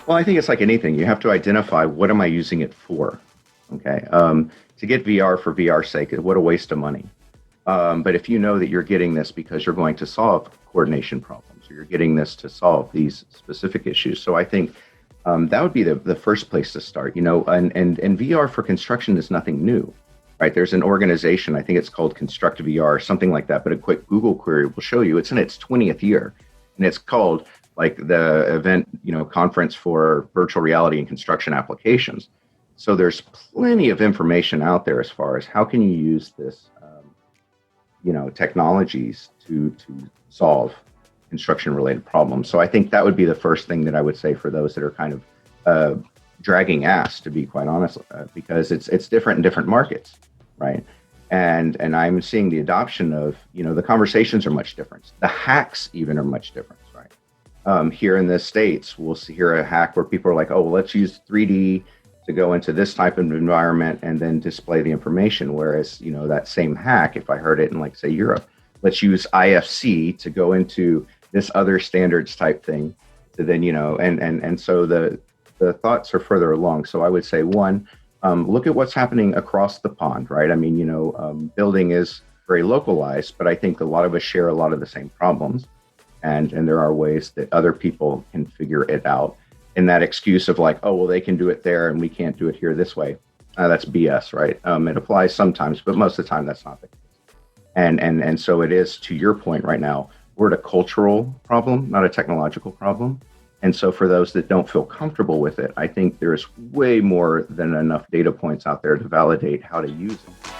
Well, I think it's like anything. You have to identify what am I using it for? Okay. To get VR for VR's sake, what a waste of money. But if you know that you're getting this because you're going to solve coordination problems or you're getting this to solve these specific issues. So I think that would be the first place to start, and VR for construction is nothing new, right? There's an organization, I think it's called Constructive VR, something like that, but a quick Google query will show you it's in its 20th year, and it's called like the event, conference for virtual reality and construction applications. So there's plenty of information out there as far as how can you use this, technologies to solve construction related problems. So I think that would be the first thing that I would say for those that are kind of dragging ass, to be quite honest, because it's different in different markets, right? And I'm seeing the adoption of, the conversations are much different. The hacks even are much different, right? Here in the States, we'll hear a hack where people are like, oh, well, let's use 3D to go into this type of environment and then display the information. Whereas, that same hack, if I heard it in like, say, Europe, let's use IFC to go into this other standards type thing to then, and so the thoughts are further along. So I would say, one, look at what's happening across the pond, right? I mean, building is very localized, but I think a lot of us share a lot of the same problems. And there are ways that other people can figure it out. And that excuse of like, oh, well, they can do it there and we can't do it here this way. That's BS, right? It applies sometimes, but most of the time that's not the case. And so it is, to your point right now, we're at a cultural problem, not a technological problem. And so for those that don't feel comfortable with it, I think there's way more than enough data points out there to validate how to use it.